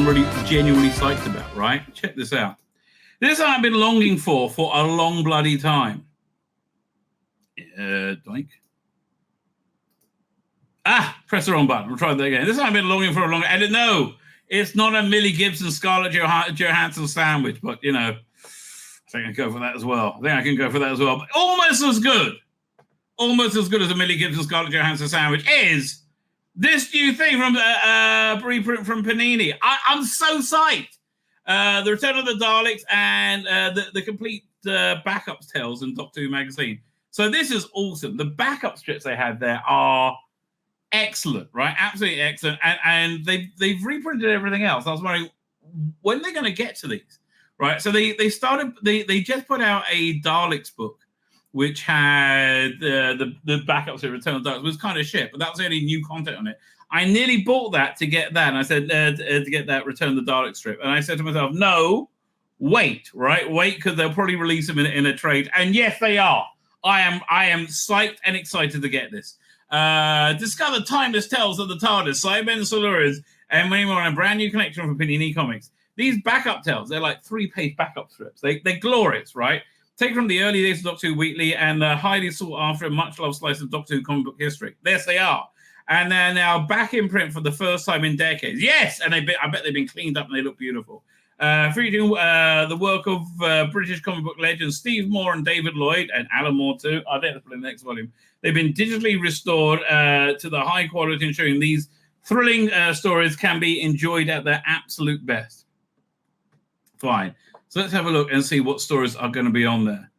I'm really genuinely psyched about, right? Check this out. This I've been longing for a long bloody time. Doink. Press the wrong button. We'll try that again. This I've been longing for a long time. No, it's not a Millie Gibson, Scarlett Johansson sandwich, but, you know, I think I can go for that as well. But almost as good as a Millie Gibson, Scarlett Johansson sandwich is this new thing from reprint from Panini. I'm so psyched. The Return of the Daleks and the complete backup tales in Doctor Who magazine. So this is awesome. The backup strips they had there are excellent, right? Absolutely excellent. And they've reprinted everything else. I was wondering, when they're going to get to these, right? So they just put out a Daleks book, which had the backup to Return of the Daleks. It was kind of shit, but that was the only new content on it. I nearly bought that to get that, and I said to get that Return of the Dalek strip. And I said to myself, no, wait, because they'll probably release them in a trade. And yes, they are. I am psyched and excited to get this. Discover timeless tales of the TARDIS, Cybermen, Solurians, and many more in a brand new collection from Panini Comics. These backup tales, they're like 3-page backup strips. They're glorious, right? Taken from the early days of Doctor Who Weekly and the highly sought after and much loved slice of Doctor Who comic book history. Yes, they are. And they're now back in print for the first time in decades. Yes, and I bet they've been cleaned up and they look beautiful. Featuring the work of British comic book legends Steve Moore and David Lloyd, and Alan Moore too. I think that's for the next volume. They've been digitally restored to the high quality, ensuring these thrilling stories can be enjoyed at their absolute best. Fine. So let's have a look and see what stories are going to be on there.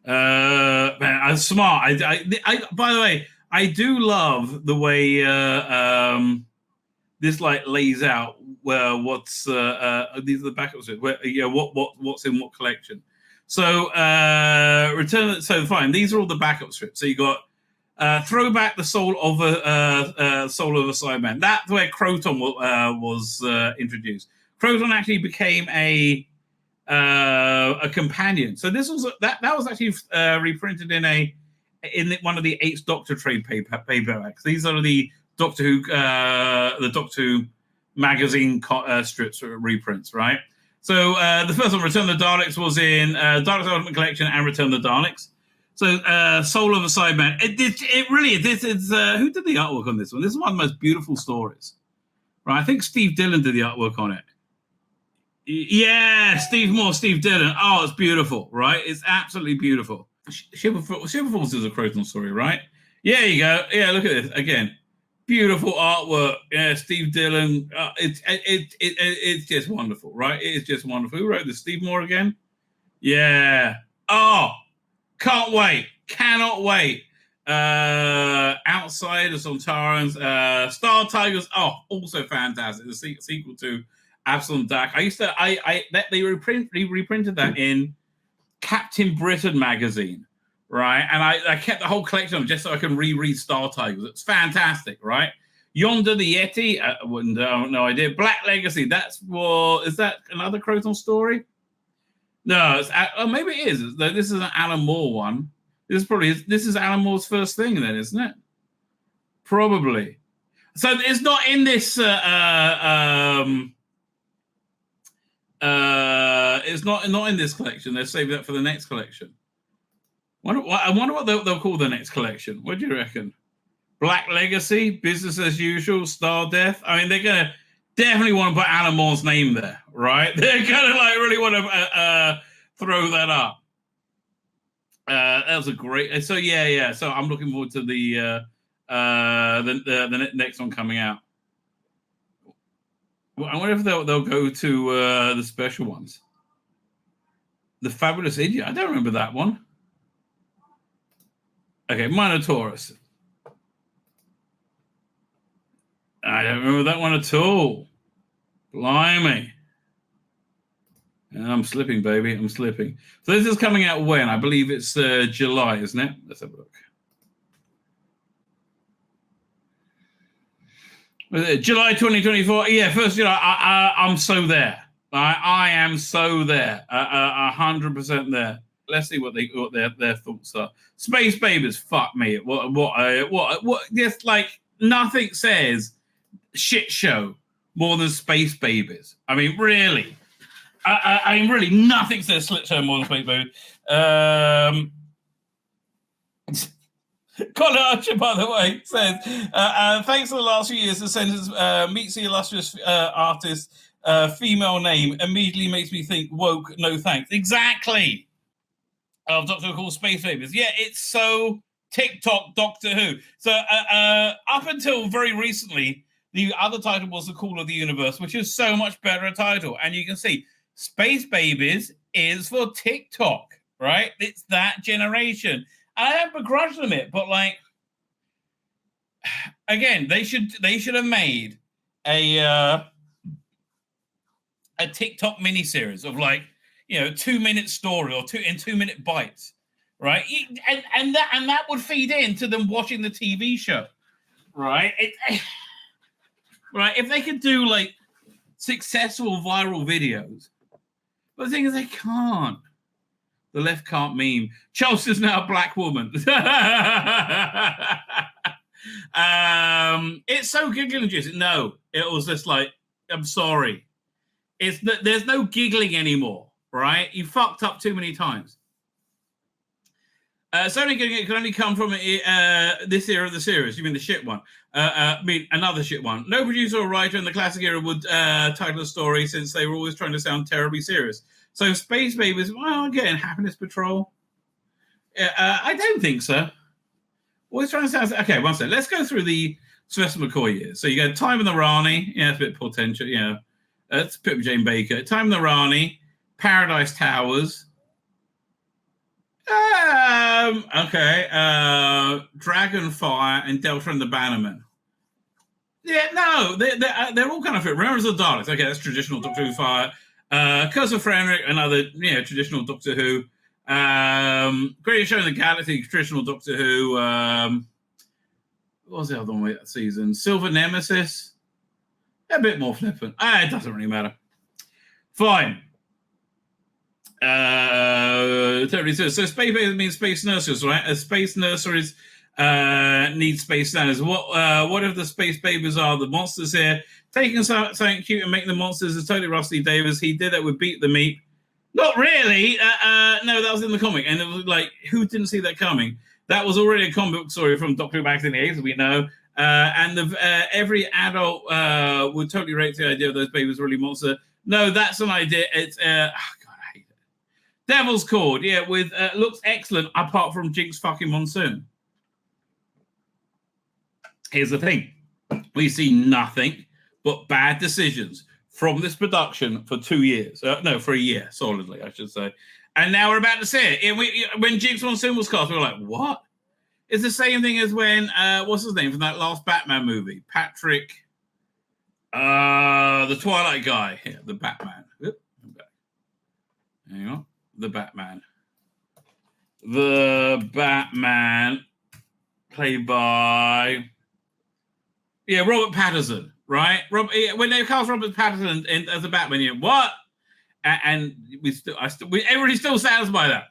Man, I'm smart. I by the way, I do love the way this like lays out where what's these are the backups. What's in what collection. So so fine. These are all the backup strips. So you got Throwback the Soul of a Cyberman. That's where Croton was introduced. Croton actually became a companion. So this was that was actually reprinted in one of the 8th Doctor trade paperbacks. These are the Doctor Who magazine strips reprints, right? So the first one, Return of the Daleks, was in Daleks Ultimate Collection and Return of the Daleks. So Soul of a Cyberman. It really is. This is who did the artwork on this one? This is one of the most beautiful stories, right? I think Steve Dillon did the artwork on it. Yeah, Steve Moore, Steve Dillon. Oh, it's beautiful, right? It's absolutely beautiful. Shiverforce is a Croton story, right? Yeah, you go. Yeah, look at this again. Beautiful artwork. Yeah, Steve Dillon. It's just wonderful, right? It is just wonderful. Who wrote this? Steve Moore again? Yeah. Oh, can't wait. Cannot wait. Outside of Sontarans, Star Tigers. Oh, also fantastic. The sequel to Absalom Dash. They reprinted that in Captain Britain magazine, right? And I kept the whole collection of them just so I can reread Star Tigers. It's fantastic, right? Yonder the Yeti, no idea. Black Legacy, is that another Croton story? No, maybe it is. This is an Alan Moore one. This is Alan Moore's first thing then, isn't it? Probably. So it's not in this it's not in this collection. They're saving that for the next collection. I wonder what they'll call the next collection. What do you reckon? Black Legacy, Business as Usual, Star Death. I mean, they're gonna definitely want to put Alan Moore's name there, right? They're gonna really want to throw that up. That was a great. So yeah. So I'm looking forward to the next one coming out. I wonder if they'll go to the special ones. The Fabulous Idiot. I don't remember that one. Okay, Minotaurus. I don't remember that one at all. Blimey. I'm slipping, baby. I'm slipping. So this is coming out when? I believe it's July, isn't it? Let's have a look. July 2024. Yeah, 1st July. I'm so there. I am so there. 100% there. Let's see what their thoughts are. Space Babies. Fuck me. What? Just like nothing says shit show more than Space Babies. I mean, really. I mean, really, nothing says Slit Show more than Space Babies. Colin Archer, by the way, says, thanks for the last few years. The sentence meets the illustrious artist, female name, immediately makes me think woke, no thanks. Exactly. Of Doctor Who called Space Babies. Yeah, it's so TikTok Doctor Who. So up until very recently, the other title was The Call of the Universe, which is so much better a title. And you can see Space Babies is for TikTok, right? It's that generation. I don't begrudge them it, but like, again, they should have made a TikTok miniseries of like, 2-minute story or 2-minute bites, right? And that would feed into them watching the TV show, right? Right? If they could do like successful viral videos, but the thing is, they can't. The left can't meme. Chelsea's now a black woman. It's so giggling. No, it was just like, I'm sorry. There's no giggling anymore, right? You fucked up too many times. It's only it can only come from this era of the series. You mean the shit one? I mean another shit one. No producer or writer in the classic era would title a story, since they were always trying to sound terribly serious. So Space Babies, well, again, Happiness Patrol. I don't think so. Always trying to sound... Okay, one second. Let's go through the Sylvester McCoy years. So you got Time in the Rani. Yeah, it's a bit potential. Yeah, it's Pip Jane Baker. Time in the Rani. Paradise Towers. Okay. Dragonfire and Delta and the Bannerman. Yeah, no, they're all kind of fit. Remembrance of the Daleks. Okay, that's traditional Doctor Who fire. Curse of Fenric, another traditional Doctor Who. Greatest Show in the Galaxy, traditional Doctor Who. What was the other one that season? Silver Nemesis. A bit more flippant. It doesn't really matter. Fine. Totally. So Space Babies means space nurseries, right? As space nurseries need space standards. What if the Space Babies are the monsters here? Taking something cute and making the monsters is totally Rusty Davis. He did that with Beat the Meat. Not really. No, that was in the comic. And it was like, who didn't see that coming? That was already a comic book story from Doctor Who back in the 80s, we know. And every adult would totally rate the idea of those babies really monster. No, that's an idea. It's, God, I hate it. Devil's Cord, yeah, with looks excellent apart from Jinx fucking Monsoon. Here's the thing. We see nothing but bad decisions from this production for 2 years. For a year, solidly, I should say. And now we're about to see it. When Jinx Monsoon was cast, we were like, what? It's the same thing as when, what's his name from that last Batman movie? Patrick, the Twilight guy. Yeah, the Batman. Oop, hang on. The Batman. The Batman, played by... Yeah, Robert Pattinson, right? When they cast Robert Pattinson as the Batman, you know, what? And everybody still stands by that.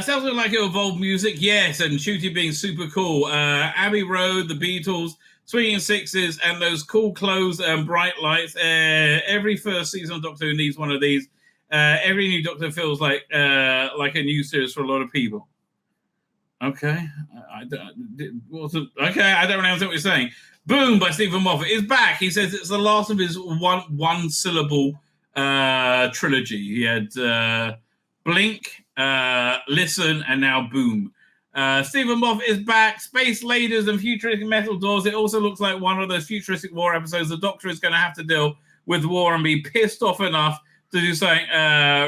Sounds like it evolved music, yes, and Shooty being super cool. Abbey Road, the Beatles, Swinging Sixes, and those cool clothes and bright lights. Every first season of Doctor Who needs one of these. Every new Doctor feels like a new series for a lot of people. Okay, I don't really understand what you're saying. Boom by Stephen Moffat is back. He says it's the last of his one syllable trilogy. He had Blink, Listen, and now Boom. Stephen Moffat is back. Space laders and futuristic metal doors. It also looks like one of those futuristic war episodes. The Doctor is going to have to deal with war and be pissed off enough to do something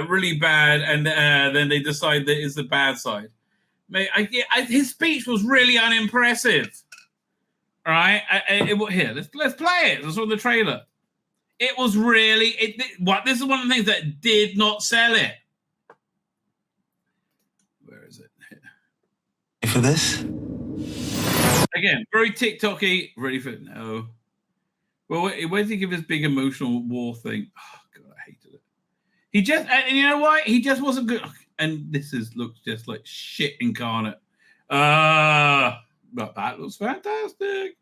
really bad, and then they decide that it's the bad side. Mate, his speech was really unimpressive. All right, here, let's play it. This was the trailer. It was really this is one of the things that did not sell it. Where is it? Here. For this? Again, very TikTok-y, really fit. No. Well, where did he give his big emotional war thing? Oh, God, I hated it. He just, and you know why? He just wasn't good. And looks just like shit incarnate. But that looks fantastic.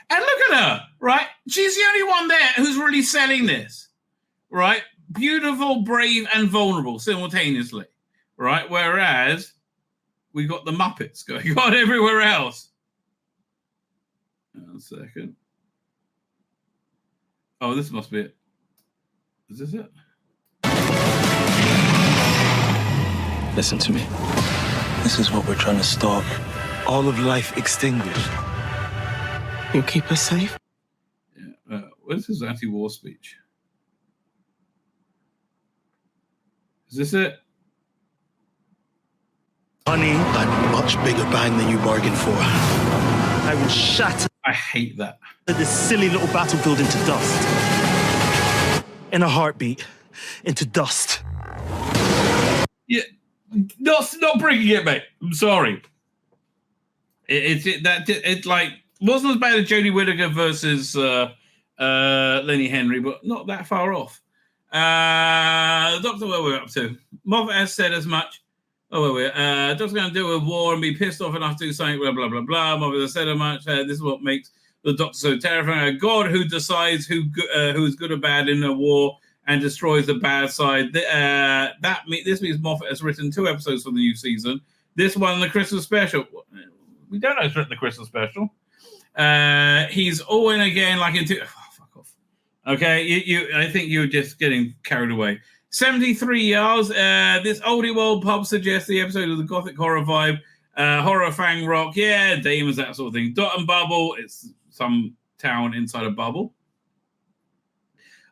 And look at her, right? She's the only one there who's really selling this, right? Beautiful, brave, and vulnerable simultaneously, right? Whereas we got the Muppets going on everywhere else. One second. Oh, this must be it. Is this it? Listen to me. This is what we're trying to stop. All of life extinguished. You keep us safe? Yeah. What is his anti-war speech? Is this it? Honey, a much bigger bang than you bargained for. I will shatter I hate that. this silly little battlefield into dust. In a heartbeat, into dust. Yeah, not bringing it, mate. I'm sorry. It's like wasn't as bad as Jodie Whittaker versus Lenny Henry, but not that far off. Doctor, where we're up to? Moffat has said as much. Oh, wait. Doctor's going to deal with war and be pissed off enough to do something. Blah blah blah blah. Moffat has said as much. This is what makes the Doctor so terrifying. A god who decides who's good or bad in a war and destroys the bad side. This means Moffat has written 2 episodes for the new season. This one, the Christmas special. We don't know who's written the Christmas special. He's all in again, like into. Oh, fuck off. Okay, I think you're just getting carried away. 73 yards. This oldie world pub suggests the episode of the gothic horror vibe. Horror fang rock. Yeah, demons, that sort of thing. Dot and Bubble. It's some town inside a bubble.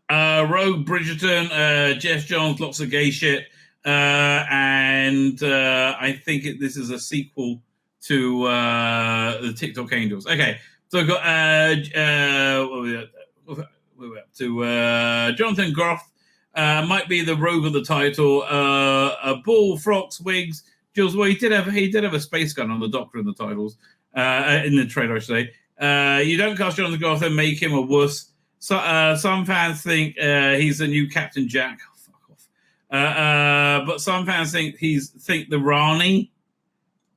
Rogue Bridgerton. Jeff Johns. Lots of gay shit. And I think this is a sequel to the TikTok Angels. Okay, so I've got we're up to Jonathan Groff. Might be the rogue of the title. A bull, frocks, wigs, Jules. Well, he did have a space gun on the Doctor in the titles, in the trailer, I should say. You don't cast Jonathan Groff and make him a wuss. So, some fans think he's the new Captain Jack. Oh, fuck off. But some fans think the Rani.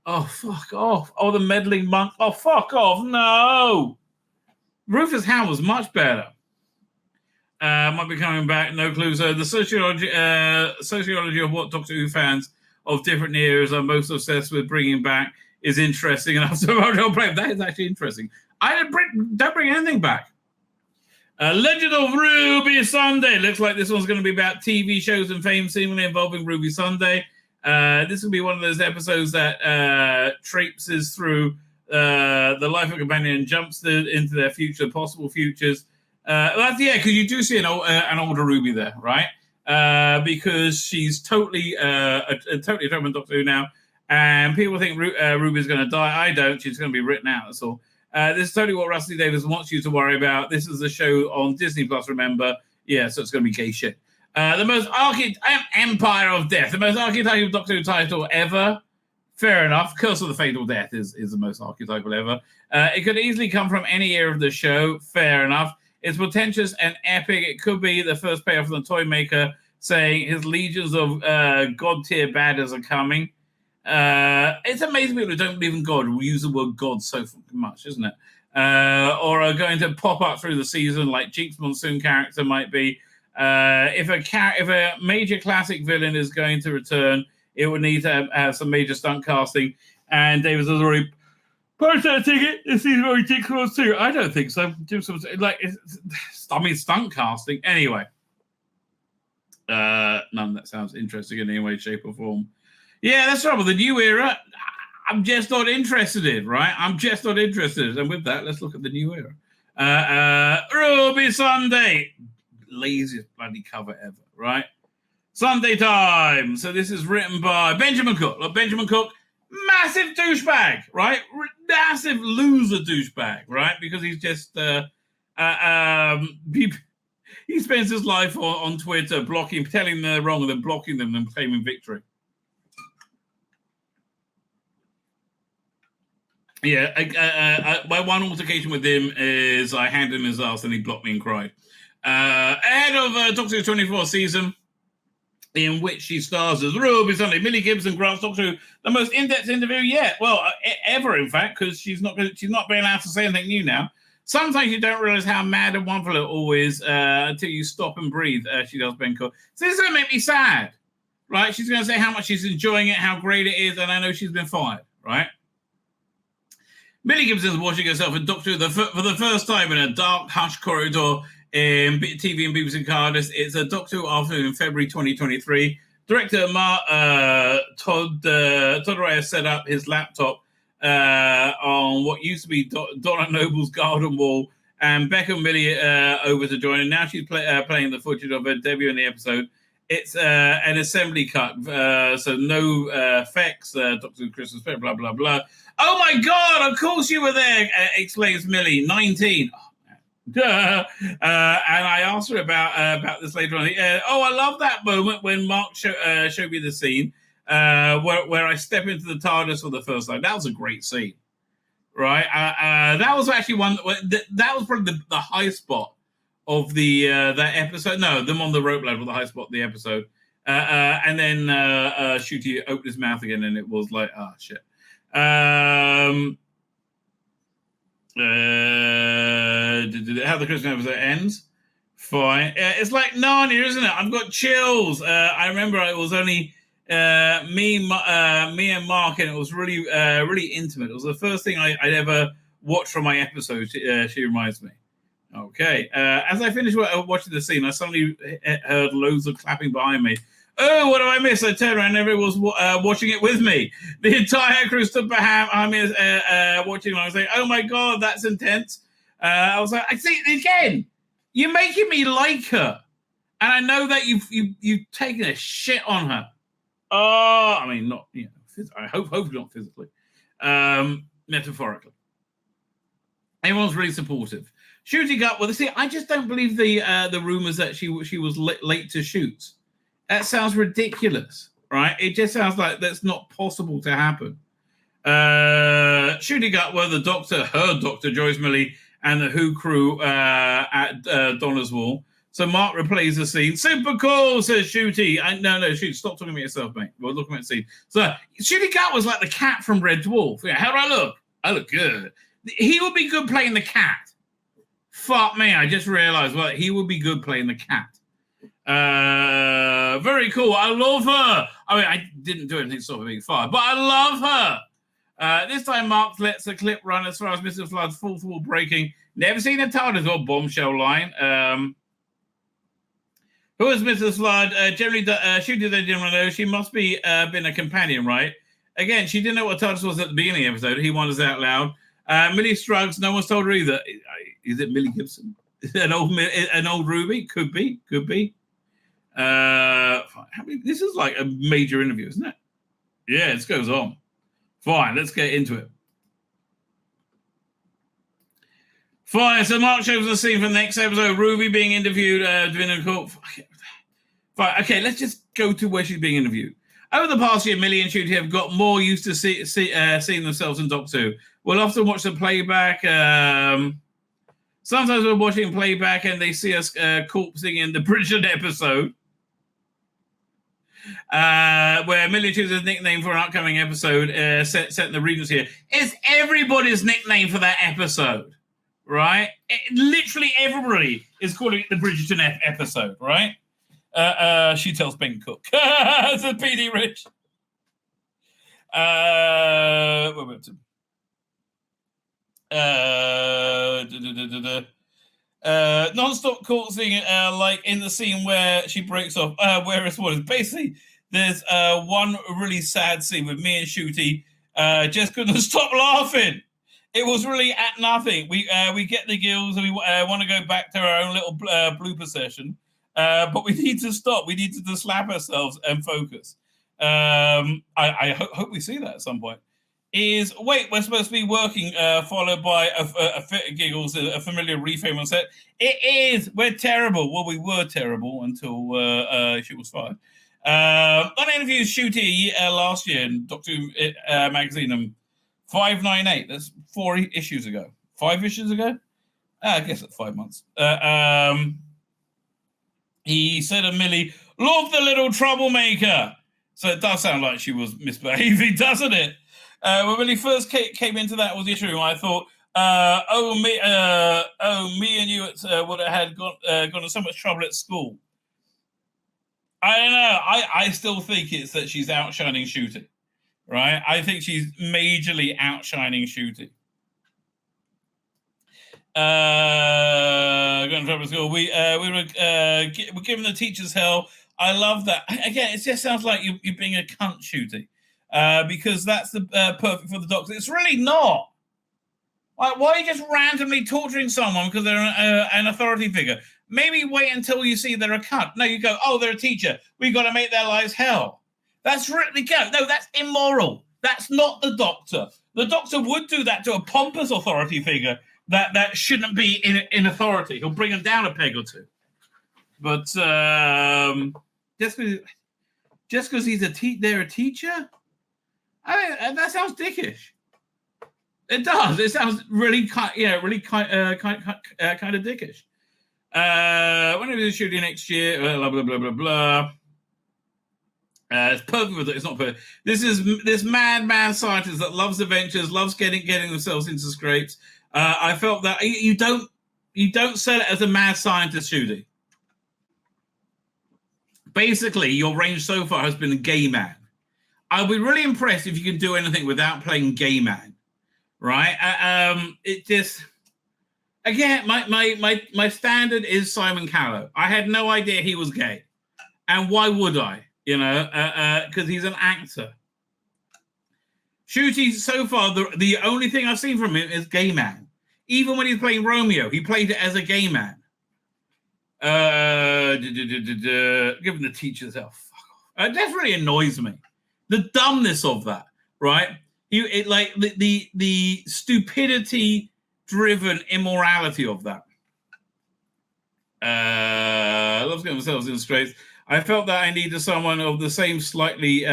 Oh, fuck off. Oh, the meddling monk. Oh, fuck off. No. Rufus Howe was much better. Might be coming back. No clue. So the sociology of what Doctor Who fans of different eras are most obsessed with bringing back is interesting enough. So that is actually interesting. Don't bring anything back. Legend of Ruby Sunday. Looks like this one's going to be about TV shows and fame seemingly involving Ruby Sunday. This will be one of those episodes that traipses through the life of a companion and jumps into their possible futures. Because you do see an older Ruby there, right? Because she's totally a German Doctor Who now, and people think Ruby's going to die. I don't. She's going to be written out. That's all. This is totally what Rusty Davis wants you to worry about. This is a show on Disney Plus. Remember, yeah. So it's going to be gay shit. The most Empire of Death, the most archetypal Doctor Who title ever. Fair enough. Curse of the Fatal Death is the most archetypal ever. It could easily come from any era of the show. Fair enough. It's pretentious and epic. It could be the first payoff from the toy maker saying his legions of god-tier badders are coming. It's amazing people who don't believe in God will use the word God so much, isn't it? Or are going to pop up through the season like Cheeks Monsoon character might be. If a major classic villain is going to return, it would need to have some major stunt casting. And Davis has already purchased a ticket. This seems very ridiculous too. I don't think so. Do some stunt casting anyway. None of that sounds interesting in any way, shape, or form. Yeah, that's trouble. The new era, I'm just not interested in. Right? I'm just not interested. And with that, let's look at the new era. Ruby Sunday. Laziest bloody cover ever, right? Sunday time. So this is written by Benjamin Cook. Look, Benjamin Cook, massive douchebag, right? Massive loser douchebag, right? Because he's just he spends his life on Twitter telling them they're wrong and then blocking them and claiming victory. Yeah, my one altercation with him is I handed him his ass and he blocked me and cried. Ahead of Doctor Who 24 season, in which she stars as Ruby Sunday, Millie Gibson grants Doctor Who the most in-depth interview yet. Well, ever, in fact, because she's not being allowed to say anything new now. Sometimes you don't realize how mad and wonderful it all is until you stop and breathe, she tells Ben Cook. So this is going to make me sad, right? She's going to say how much she's enjoying it, how great it is, and I know she's been fired, right? Millie Gibson is watching herself in Doctor Who for the first time in a dark, hushed corridor in TV and BBC Cardiff. It's a Doctor Who afternoon in February 2023. Director Todd Reyes set up his laptop on what used to be Donna Noble's garden wall, and beckoned Millie over to join. And now she's playing the footage of her debut in the episode. It's an assembly cut, so no effects, Doctor Who Christmas Fair, blah, blah, blah. Oh, my God, of course you were there, exclaims Millie, 19. And I asked her about this later on. I love that moment when Mark showed me the scene where I step into the TARDIS for the first time. That was a great scene, right? That was actually that was probably the high spot of the that episode. No, them on the rope ladder was the high spot of the episode. And then Shooty opened his mouth again, and it was like, shit. How the Christmas episode ends? Fine. It's like Narnia, isn't it? I've got chills. I remember it was only me and Mark, and it was really really intimate. It was the first thing I'd ever watched from my episode. She reminds me. Okay. As I finished watching the scene, I suddenly heard loads of clapping behind me. Oh, what did I miss? I turned around and everyone was watching it with me. The entire crew stood behind me watching. I was like, oh my God, that's intense. I was like, I see it again. You're making me like her. And I know that you've taken a shit on her. Oh, I mean, not, I hopefully not physically. Metaphorically. Everyone's really supportive. Shooting up, see, I just don't believe the rumors that she was late to shoot. That sounds ridiculous, right? It just sounds like that's not possible to happen. Shooting up were her doctor, Joyce Millie, and the Who crew at Donna's Wall. So Mark replays the scene. Super cool, says Shooty. No, Shoot, stop talking about yourself, mate. We're looking at the scene. So Shooty Gut was like the cat from Red Dwarf. Yeah, how do I look? I look good. He would be good playing the cat. Fuck me, I just realized, he would be good playing the cat. Very cool. I love her. I mean, I didn't do anything sort of being fired, but I love her. This time, Mark lets the clip run as far as Mr. Flood's fourth wall breaking. Never seen a TARDIS or bombshell line. Who is Mrs. Flood? Generally, Shooty they didn't know. She must be been a companion, right? Again, she didn't know what TARDIS was at the beginning of the episode. He wonders out loud. Millie Struggs, no one's told her either. Is it Millie Gibson? An old Ruby? Could be. This is like a major interview, isn't it? Yeah, this goes on. Fine, let's get into it. Fine, so Mark shows the scene from the next episode. Ruby being interviewed, doing a call. Fine, okay, let's just go to where she's being interviewed. Over the past year, Millie and Shooty have got more used to seeing themselves in Doctor Who. We'll often watch the playback. Sometimes we're watching playback and they see us corpsing in the Bridget episode, where Millie chooses a nickname for an upcoming episode set in the Regents here. It's everybody's nickname for that episode, right? Literally everybody is calling it the Bridgerton episode, right? She tells Ben Cook. It's a PD Rich. Non-stop corpsing, like in the scene where she breaks off. Where it's what is basically there's one really sad scene with me and Shooty. Just couldn't stop laughing. It was really at nothing. We get the gills and we want to go back to our own little blooper session, but we need to stop. We need to slap ourselves and focus. I hope we see that at some point. We're supposed to be working, followed by a fit of giggles, a familiar reframe on set. It is. We're terrible. Well, we were terrible until she was fired. On interviews Shooty last year in Doctor Who magazine, 598. That's 4 issues ago. 5 issues ago? I guess that's 5 months. He said of Millie, "Love the little troublemaker." So it does sound like she was misbehaving, doesn't it? When Millie first came into that was the issue, I thought, Me and you would have had gone in so much trouble at school. I don't know. I still think it's that she's outshining Shooty, right? I think she's majorly outshining Shooty. Going to trouble at school. We were giving the teachers hell. I love that. Again, it just sounds like you're being a cunt, Shooty, because that's the perfect for the Doctor. It's really not. Like, why are you just randomly torturing someone because they're an authority figure? Maybe wait until you see they're a cunt. No, you go, oh, they're a teacher. We've got to make their lives hell. That's really go. No, that's immoral. That's not the Doctor. The Doctor would do that to a pompous authority figure that shouldn't be in authority. He'll bring them down a peg or two. But just because they're a teacher, that sounds dickish. It does. It sounds really kind of dickish. When are we shooting next year? Blah blah blah blah blah. It's perfect, but it's not perfect. This is this mad scientist that loves adventures, loves getting themselves into scrapes. I felt that you don't sell it as a mad scientist, Shooty. Basically, your range so far has been a gay man. I'll be really impressed if you can do anything without playing gay man, right? It just again, my standard is Simon Callow. I had no idea he was gay, and why would I? You know, because he's an actor. Shooty, so far, the only thing I've seen from him is gay man. Even when he's playing Romeo, he played it as a gay man. Giving the teachers hell. That really annoys me. The dumbness of that, right? The stupidity-driven immorality of that. Loves getting themselves in straits. I felt that I needed someone of the same slightly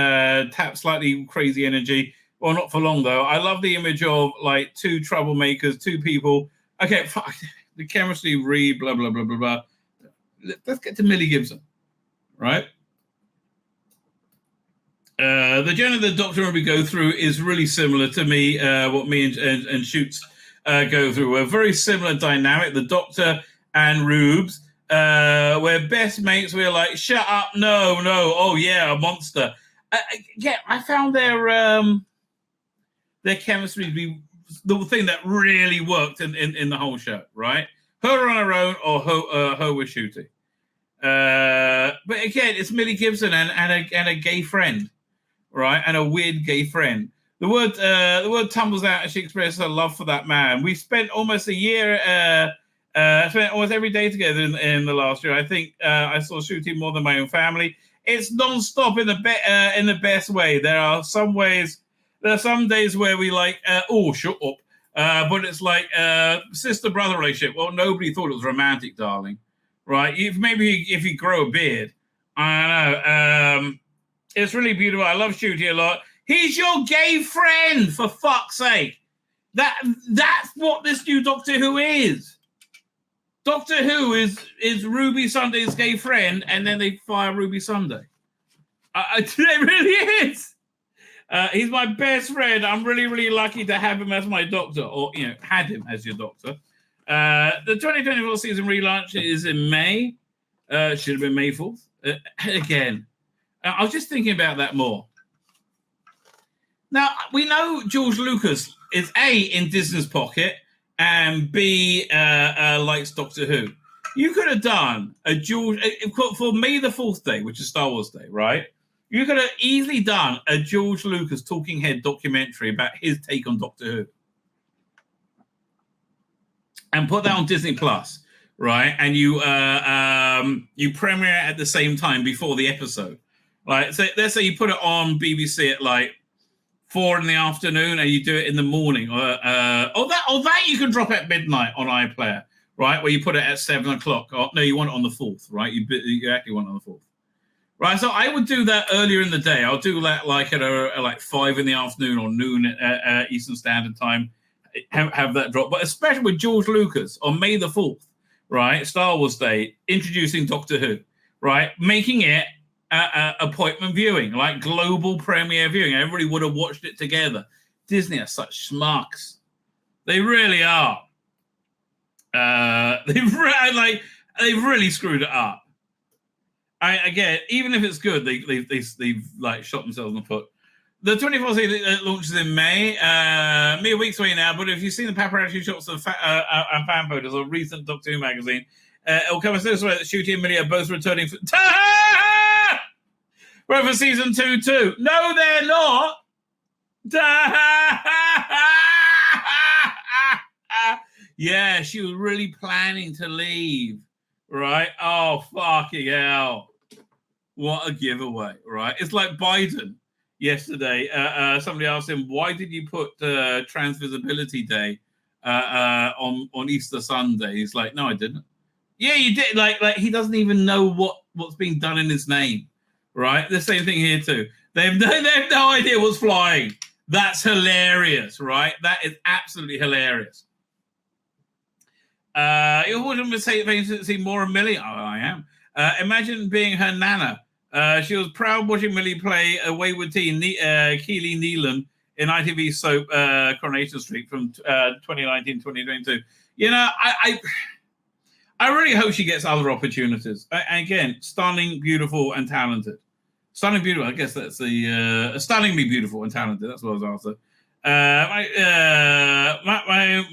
crazy energy. Well, not for long, though. I love the image of, like, two troublemakers, two people. Okay, fuck. The chemistry, blah, blah, blah, blah, blah. Let's get to Millie Gibson, right? The journey the Doctor and we go through is really similar to me, what me and Shoots go through. We're very similar dynamic. The Doctor and Rubes, we're best mates. We're like, shut up, no, oh yeah, a monster. I found their chemistry to be the thing that really worked in the whole show, right? Her on her own or her with Shooty. But again, it's Millie Gibson and a gay friend, right? And a weird gay friend. The word tumbles out as she expresses her love for that man. We spent almost a year, spent almost every day together in the last year. I think I saw Shooty more than my own family. It's non-stop in the best way. There are some days where we like, oh, shut up. But it's like sister-brother relationship. Well, nobody thought it was romantic, darling. Right? Maybe if you grow a beard. I don't know. It's really beautiful. I love Shooty a lot. He's your gay friend, for fuck's sake. That's what this new Doctor Who is. Doctor Who is Ruby Sunday's gay friend, and then they fire Ruby Sunday. It really is. He's my best friend. I'm really, really lucky to have him as my doctor, or had him as your doctor. The 2024 season relaunch is in May. Should have been May 4th. Again, I was just thinking about that more. Now we know George Lucas is A, in Disney's pocket, and B, likes Doctor Who. You could have done a George for May the 4th day, which is Star Wars Day, right? You could have easily done a George Lucas talking head documentary about his take on Doctor Who. And put that on Disney Plus, right? And you premiere it at the same time before the episode. Right? So let's say you put it on BBC at like 4 PM, and you do it in the morning. Or that you can drop at midnight on iPlayer, right? Where you put it at 7 o'clock. No, you want it on the 4th, right? You actually want it on the 4th. Right, so I would do that earlier in the day. I'll do that like at like 5 PM or noon at Eastern Standard Time. Have that drop, but especially with George Lucas on May the 4th, right? Star Wars Day, introducing Doctor Who, right? Making it appointment viewing, like global premiere viewing. Everybody would have watched it together. Disney are such schmucks. They really are. They've really screwed it up. Again, even if it's good, they've like shot themselves in the foot. The 24th season launches in May, mere weeks away now. But if you've seen the paparazzi shots and fan photos of recent Doctor Who magazine, it'll come as no surprise that Shooty and Millie are both returning for season 2 too. No, they're not. Yeah, she was really planning to leave, right? Oh, fucking hell. What a giveaway, right? It's like Biden yesterday. Somebody asked him, why did you put Transvisibility Day on Easter Sunday? He's like, no, I didn't. Yeah, you did. Like he doesn't even know what's being done in his name, right? The same thing here too. They have no idea what's flying. That's hilarious, right? That is absolutely hilarious. You're watching to see more of Millie. Oh, I am. Imagine being her nana. She was proud watching Millie play a wayward teen, Keely Nealon, in ITV soap Coronation Street from 2019-2022. You know, I really hope she gets other opportunities. Again, stunning, beautiful, and talented. Stunning, beautiful. I guess that's the stunningly beautiful and talented. That's what I was after.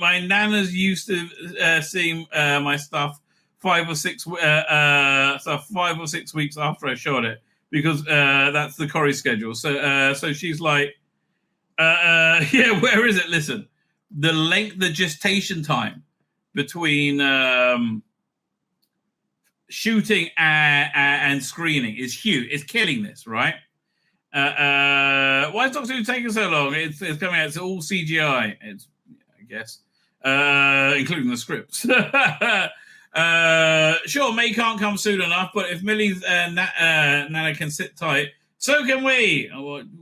My nanas used to see my stuff 5 or 6 weeks after I shot it because that's the Corrie schedule. So she's like, yeah, where is it? Listen, the gestation time between shooting and screening is huge. It's killing this, right? Why is Doctor Who taking so long? It's coming out. It's all CGI. It's, I guess, including the scripts. Sure, May can't come soon enough, but if Millie's Nana can sit tight, so can we.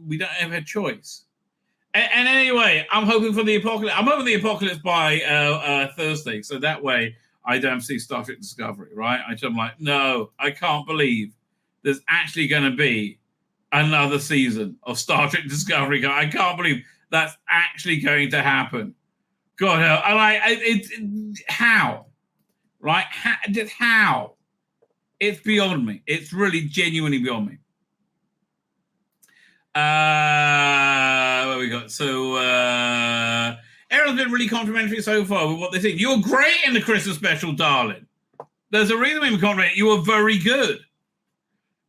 We don't have a choice. And anyway, I'm hoping for the apocalypse. I'm hoping the apocalypse by Thursday, so that way I don't see Star Trek Discovery, right? I'm like, no, I can't believe there's actually going to be another season of Star Trek Discovery. I can't believe that's actually going to happen. God, how? Right? How? It's beyond me. It's really genuinely beyond me. What we got? So, Aaron's been really complimentary so far with what they think. You're great in the Christmas special, darling. There's a reason we complimented. You were very good.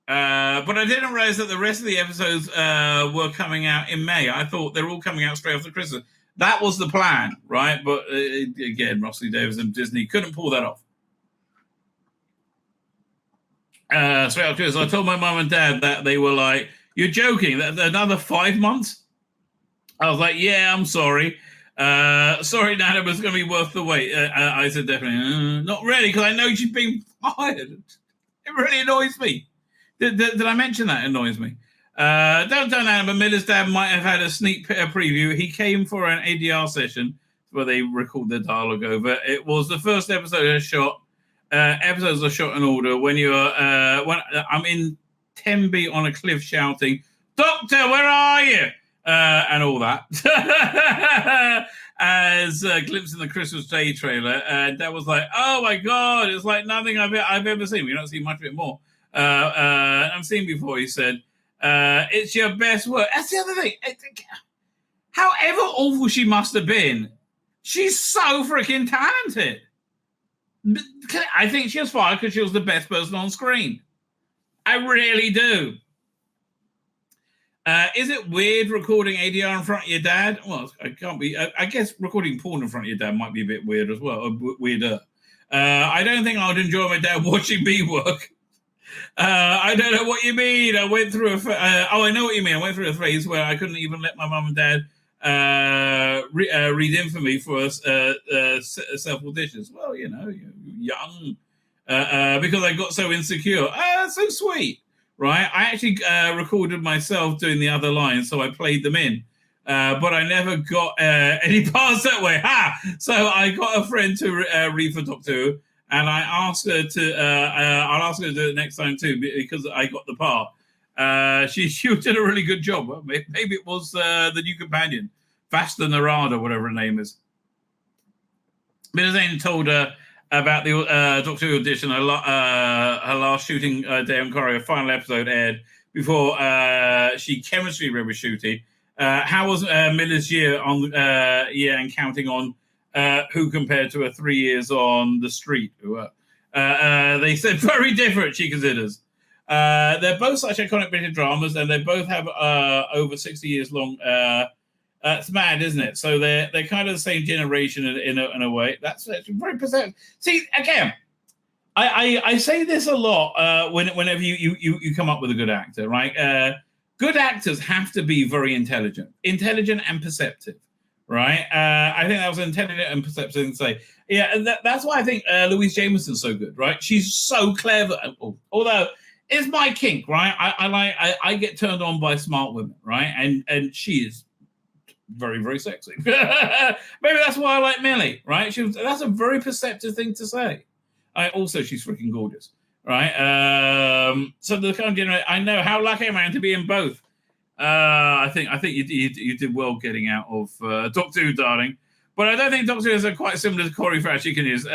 But I didn't realize that the rest of the episodes were coming out in May. I thought they're all coming out straight after Christmas. That was the plan, right? But again, Rossley Davis and Disney couldn't pull that off. Straight after Christmas, I told my mum and dad that they were like, you're joking, that another 5 months? I was like, yeah, I'm sorry. Sorry, Nana, but it's going to be worth the wait. I said, definitely. Not really, because I know she's been fired. It really annoys me. Did I mention that? It annoys me. Don't tell Nana, but Miller's dad might have had a sneak preview. He came for an ADR session where they record their dialogue over. It was the first episode shot. Episodes are shot in order. When I'm in Tembe on a cliff shouting, "Doctor, where are you?" And all that. As a glimpse in the Christmas Day trailer, and that was like, oh my god, it's like nothing I've ever seen. We don't see much of it more. I've seen before. He said, "It's your best work." That's the other thing. However awful she must have been, she's so freaking talented. I think she was fired because she was the best person on screen. I really do. Is it weird recording ADR in front of your dad? Well, it can't be. I guess recording porn in front of your dad might be a bit weird as well, or weirder. I don't think I would enjoy my dad watching me work. I don't know what you mean. I went through I know what you mean. I went through a phase where I couldn't even let my mum and dad read in for me for self auditions. Well, you know, you're young, because I got so insecure. That's so sweet. Right, I actually recorded myself doing the other lines, so I played them in, but I never got any parts that way. So I got a friend to read for Doctor Who, and I asked her to. I'll ask her to do it next time too, because I got the part. She did a really good job. Maybe it was the new companion, Vasta Narada, whatever her name is. Millie Zane told her about the Doctor Who audition, her last shooting day on Corrie. A final episode aired before she chemistry room was shooting. How was Millie's year and counting on Who compared to her 3 years on the street? They said very different, she considers. They're both such iconic British dramas, and they both have over 60 years long. It's mad, isn't it? So they're kind of the same generation in a way. That's very perceptive. See, again, I say this a lot whenever you come up with a good actor, right? Good actors have to be very intelligent and perceptive, right? I think that was intelligent and perceptive thing to say. Yeah, that's why I think Louise Jameson's so good, right? She's so clever. Although it's my kink, right? I get turned on by smart women, right? And she is very, very sexy. Maybe that's why I like Millie, right? That's a very perceptive thing to say. Also, she's freaking gorgeous, right? So the kind of generation, I know how lucky am I to be in both. I think you did well getting out of Doctor Who, darling. But I don't think Doctor Who is quite similar to Corrie fans chicken is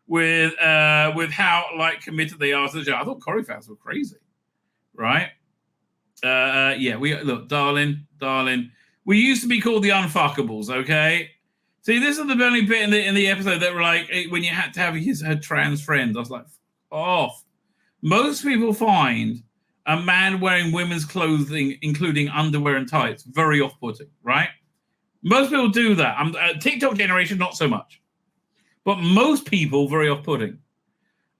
with how committed they are to the show. I thought Corrie fans were crazy, right? We look, darling. We used to be called the Unfuckables, okay? See, this is the only bit in the episode that were like, when you had to have her trans friend. I was like, off. Most people find a man wearing women's clothing, including underwear and tights, very off-putting, right? Most people do that. TikTok generation, not so much. But most people, very off-putting.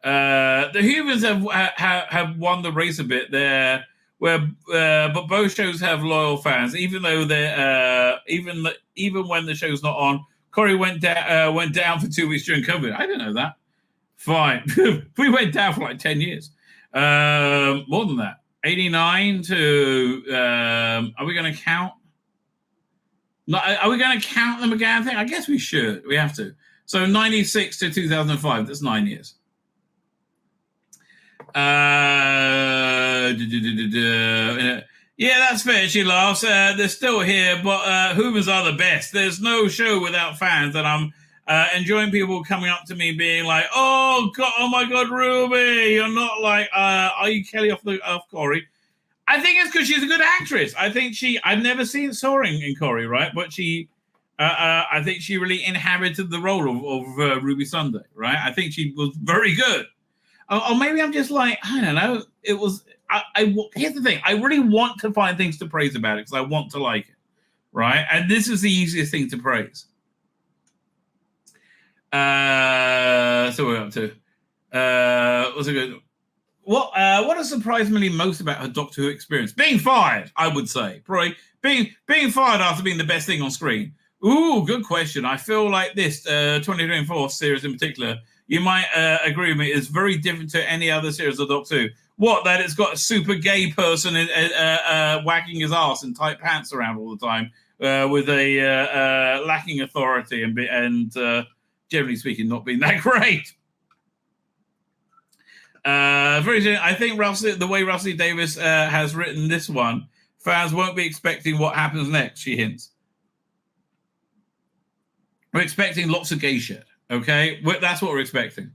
The humans have won the race a bit there. But both shows have loyal fans, even though they're even when the show's not on. Corrie went down for 2 weeks during COVID. I didn't know that. Fine, we went down for like 10 years, more than that. 89 to. Are we going to count? No, are we going to count them again? I think. I guess we should. We have to. So 96 to 2005. That's 9 years. Yeah, that's fair. She laughs. They're still here, but Hoovers are the best. There's no show without fans, and I'm enjoying people coming up to me being like, "Oh God, oh my God, Ruby, you're not like, are you Kelly off Corrie?" I think it's because she's a good actress. I think I've never seen soaring in Corrie, right? But I think she really inhabited the role of Ruby Sunday, right? I think she was very good. Or maybe I'm just like, I don't know. It was. Here's the thing. I really want to find things to praise about it because I want to like it, right? And this is the easiest thing to praise. So we're up to. What's it good? What has surprised me most about her Doctor Who experience? Being fired, I would say. Probably being fired after being the best thing on screen. Ooh, good question. I feel like this 2024 series in particular. You might agree with me, is very different to any other series of Doctor Who. What, that it's got a super gay person wagging his ass in tight pants around all the time with a lacking authority and generally speaking, not being that great. I think the way Russell Davis has written this one, fans won't be expecting what happens next, she hints. We're expecting lots of gay shit. Okay, that's what we're expecting.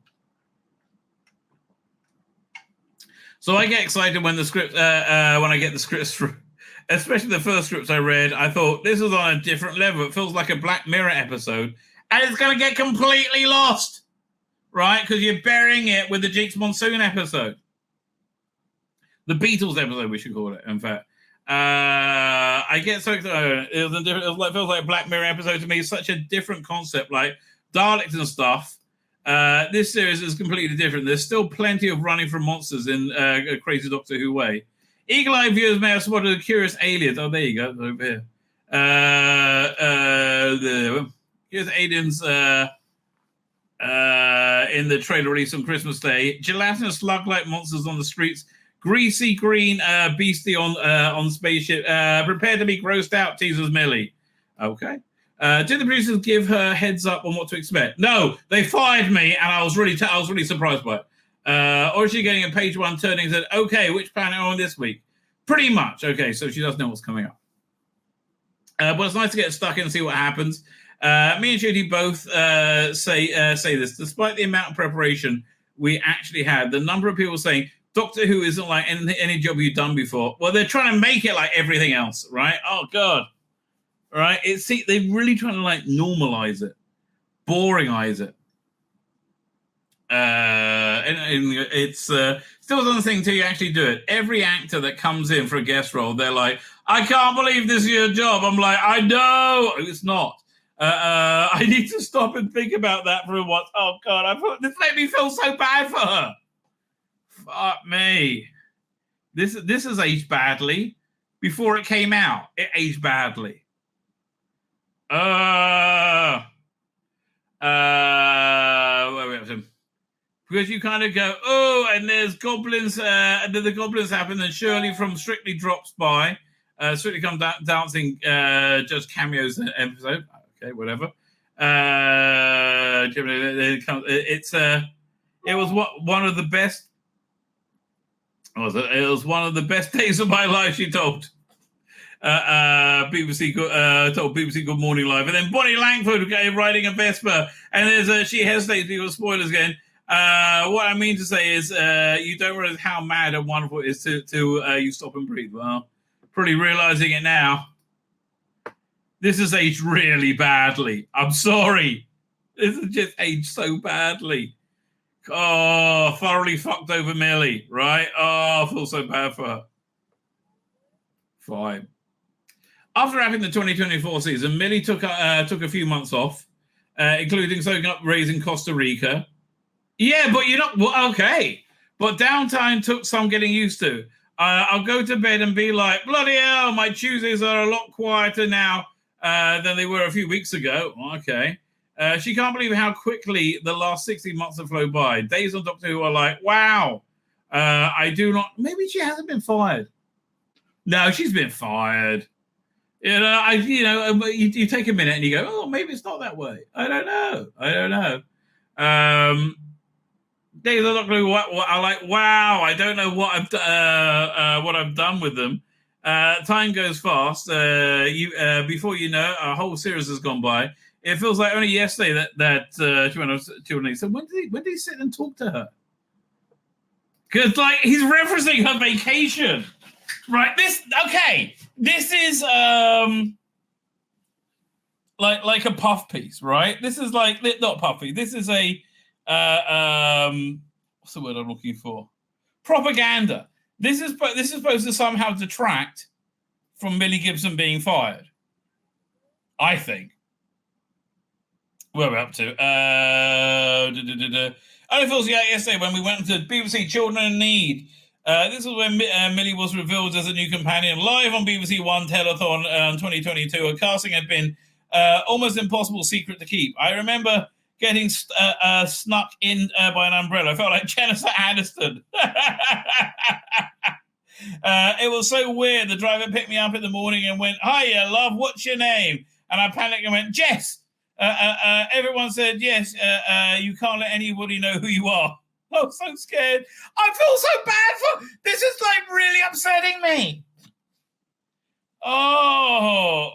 So I get excited when the script, when I get the scripts, especially the first scripts I read. I thought this is on a different level. It feels like a Black Mirror episode, and it's going to get completely lost, right? Because you're burying it with the Jinx Monsoon episode, the Beatles episode, we should call it. In fact, I get so excited. It feels like a Black Mirror episode to me. It's such a different concept, like Daleks and stuff. This series is completely different. There's still plenty of running from monsters in a crazy Doctor Who way. Eagle-eyed viewers may have spotted a curious alien. Oh, there you go, over here. Here's aliens in the trailer release on Christmas Day. Gelatinous slug-like monsters on the streets. Greasy green beastie on spaceship. Prepare to be grossed out, teases Millie. Okay. Did the producers give her heads up on what to expect? No, they fired me, and I was really surprised by it. Or is she getting a page one turning and said, "Okay, which planet are on this week?" Pretty much. Okay, so she doesn't know what's coming up. But it's nice to get stuck in and see what happens. Me and Judy both say this. Despite the amount of preparation we actually had, the number of people saying Doctor Who isn't like any job you've done before. Well, they're trying to make it like everything else, right? Oh God, right? They're really trying to like normalize it, boringize it. And it's still another thing till you actually do it. Every actor that comes in for a guest role, they're like, I can't believe this is your job. I'm like, I know it's not. I need to stop and think about that for once. Oh God, this made me feel so bad for her. Fuck me. This has aged badly. Before it came out, it aged badly. What are we up to? Because you kind of go, oh, and there's goblins, and then the goblins happen, and Shirley from Strictly drops by. Strictly comes dancing, just cameos in episode. Okay, whatever. It was one of the best. It was one of the best days of my life, she told. BBC told BBC Good Morning Live, and then Bonnie Langford riding a Vespa, and there's she hesitates because spoilers again. What I mean to say is, you don't realize how mad and wonderful it is to you stop and breathe. Well, probably realizing it now. This has aged really badly. I'm sorry. This has just aged so badly. Oh, thoroughly fucked over Millie, right? Oh, I feel so bad for her. Fine. After having the 2024 season, Millie took a few months off, including soaking up raising in Costa Rica. Yeah, but you're not okay. But downtime took some getting used to. I'll go to bed and be like, bloody hell, my Tuesdays are a lot quieter now than they were a few weeks ago. Okay. She can't believe how quickly the last 16 months have flown by. Days on Doctor Who are like, wow. I do not. Maybe she hasn't been fired. No, she's been fired. You know, you take a minute and you go, oh, maybe it's not that way. I don't know. Days on Doctor Who are like, wow. I don't know what I've done with them. Time goes fast. Before you know, a whole series has gone by. It feels like only yesterday that she went on to so when did he sit and talk to her? Because like he's referencing her vacation, right? This is like a puff piece, right? This is like not puff piece. This is a what's the word I'm looking for? Propaganda. This is supposed to somehow detract from Millie Gibson being fired. I think. Where are we up to? I feel yesterday when we went to BBC Children in Need. This is when Millie was revealed as a new companion live on BBC One Telethon 2022. Her casting had been almost impossible secret to keep. I remember getting snuck in by an umbrella. I felt like Jennifer Aniston. It was so weird. The driver picked me up in the morning and went, "Hiya, love, what's your name?" And I panicked and went, "Jess." Everyone said, yes, you can't let anybody know who you are. I was so scared. I feel so bad for... This is like really upsetting me. Oh,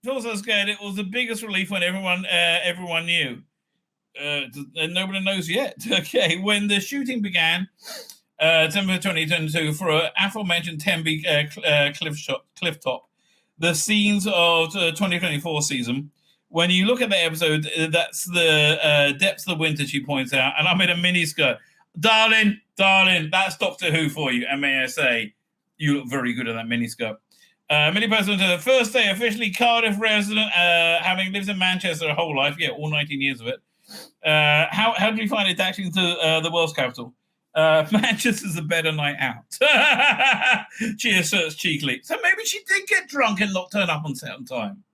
I feel so scared. It was the biggest relief when everyone knew. And nobody knows yet. Okay, when the shooting began, December 2022, for an aforementioned Tenby cliff top, the scenes of the 2024 season... When you look at the episode, that's the depths of the winter, she points out. And I'm in a miniskirt. Darling, that's Doctor Who for you. And may I say, you look very good in that miniskirt. Millie Person to the first day, officially Cardiff resident, having lived in Manchester her whole life. Yeah, all 19 years of it. How did you find adapting to the world's capital? Manchester's a better night out. She asserts cheekily. So maybe she did get drunk and not turn up on set on time.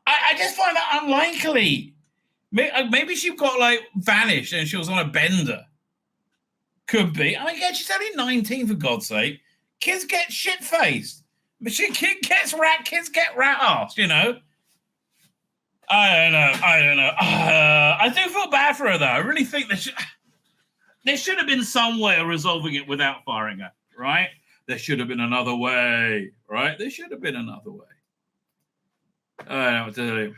I just find that unlikely. Maybe she got like vanished and she was on a bender. Could be. I mean, yeah, she's only 19 for God's sake. Kids get shit faced. But kids get rat assed, you know. I don't know. I do feel bad for her though. I really think there should have been some way of resolving it without firing her, right? There should have been another way, right? There should have been another way. I don't know what to do.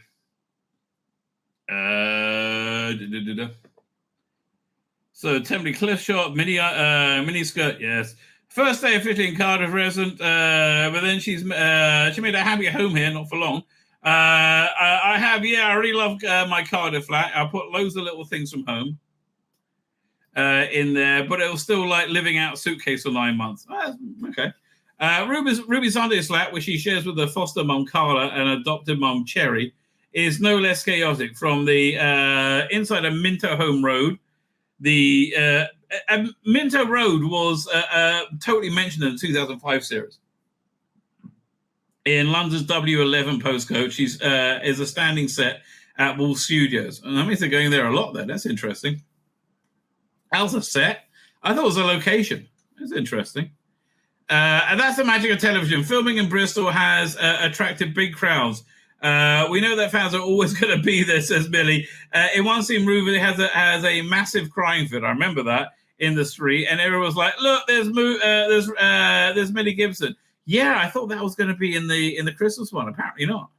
So Temporary Cliff Shot, mini skirt, yes. First day officially in Cardiff resident, but then she made a happy home here, not for long. I really love my Cardiff flat. I put loads of little things from home in there, but it was still like living out a suitcase for 9 months. Okay. Ruby Sunday's flat, which she shares with her foster mum Carla and adopted mum Cherry, is no less chaotic. From the inside of Minto Home Road, the Minto Road was totally mentioned in the 2005 series. In London's W11 postcode, she's is a standing set at Wolf Studios. And that means they're going there a lot then. That's interesting. How's a set? I thought it was a location. That's interesting. And that's the magic of television. Filming in Bristol has attracted big crowds. We know that fans are always going to be there, says Millie. In one scene, Ruby has a massive crying fit. I remember that in the street, and everyone was like, "Look, there's Millie Gibson." Yeah, I thought that was going to be in the Christmas one. Apparently not.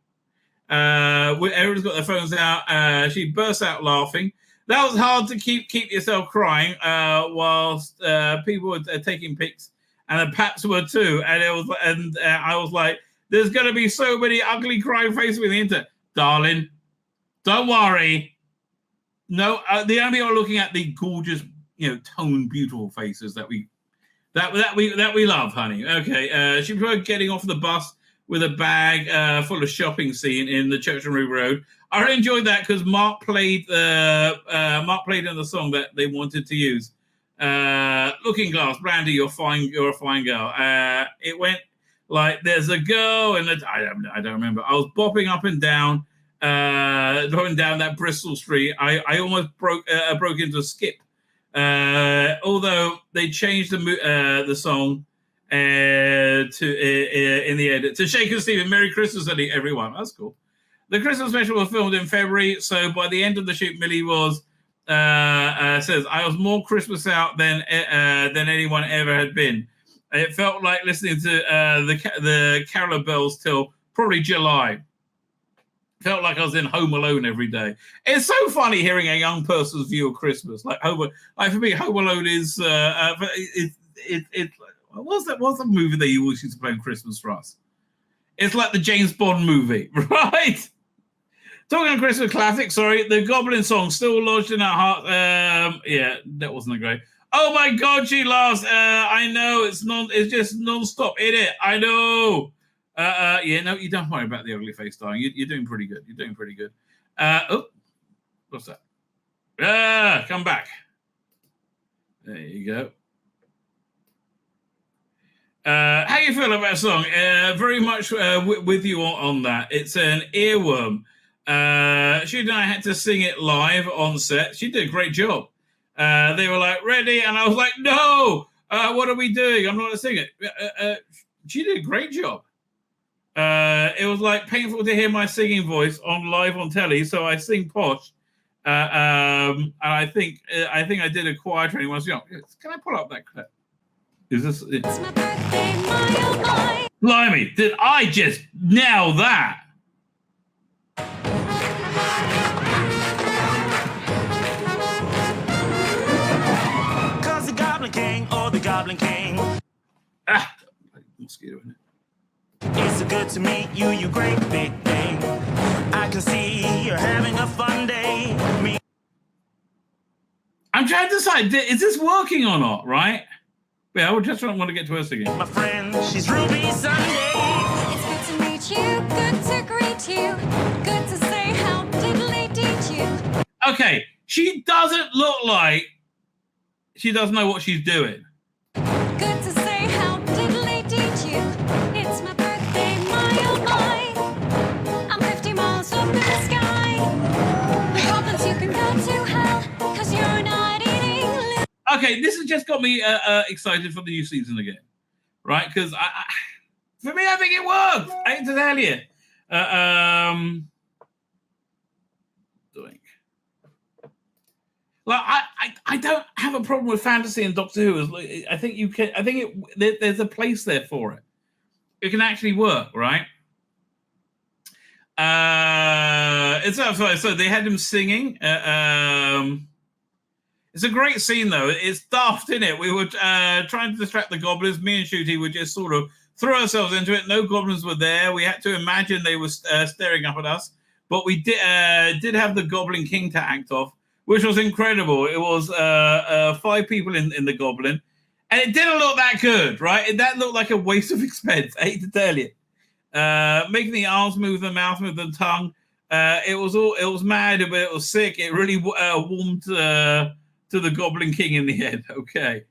Everyone's got their phones out. She bursts out laughing. That was hard to keep yourself crying whilst people were taking pics, and the Paps were too. And I was like, "There's going to be so many ugly crying faces with the internet, darling. Don't worry. No, the only people are looking at the gorgeous, toned, beautiful faces that we love, honey." Okay, she preferred getting off the bus with a bag full of shopping scene in the Church and Ruby Road. I really enjoyed that because Mark played in the song that they wanted to use. Looking Glass, Brandy, you're a fine girl. It went like there's a girl, and I don't remember. I was bopping up and down, going down that Bristol street. I almost broke into a skip. Although they changed the song in the edit to Shaker Stephen, Merry Christmas, everyone. That's cool. The Christmas special was filmed in February, so by the end of the shoot, Millie says, "I was more Christmas out than anyone ever had been. It felt like listening to the Carol of Bells till probably July. Felt like I was in Home Alone every day." It's so funny hearing a young person's view of Christmas. Like for me, Home Alone is what's the movie they always used to play on Christmas for us? It's like the James Bond movie, right? Talking of Christmas classic, sorry, the Goblin song still lodged in our heart. Yeah, that wasn't great. Oh my God, she laughs. I know it's just non-stop, isn't it? I know. Yeah, no, you don't worry about the ugly face, darling. You're doing pretty good. You're doing pretty good. What's that? Come back. There you go. How you feel about that song? Very much with you on that. It's an earworm. She and I had to sing it live on set. She did a great job. They were like, "Ready?" And I was like, "No, what are we doing? I'm not going to sing it." She did a great job. It was like painful to hear my singing voice live on telly, so I sing posh. And I think I did a choir training when I was young. Can I pull up that clip? Is this? It's my birthday, my. Blimey, did I just nail that? Cause the Goblin King, or the Goblin King. Mosquito in it. It's so good to meet you, you great big thing. I can see you're having a fun day. I'm trying to decide, is this working or not, right? Yeah, I just want to get to us again. My friend, she's Ruby Sunday. It's good to meet you, good to greet you, good to say how diddly did you. Okay, she doesn't look like she doesn't know what she's doing. Good to say how diddly did you. It's my birthday, my oh my. I'm 50 miles up in the sky. The problems you can go to hell, cause you're not eating. Okay, this has just got me excited for the new season again, right? Because for me, I think it works. I hate to tell you. Like I don't have a problem with fantasy and Doctor Who. I think you can. I think there's a place there for it. It can actually work, right? So they had him singing. It's a great scene, though. It's daft, isn't it? We were trying to distract the goblins. Me and Shooty would just sort of throw ourselves into it. No goblins were there. We had to imagine they were staring up at us. But we did have the Goblin King to act off, which was incredible. It was 5 people in the Goblin. And it didn't look that good, right? That looked like a waste of expense. I hate to tell you. Making the arms move, the mouth move, the tongue. It was mad, but it was sick. It really warmed to the Goblin King in the end. Okay.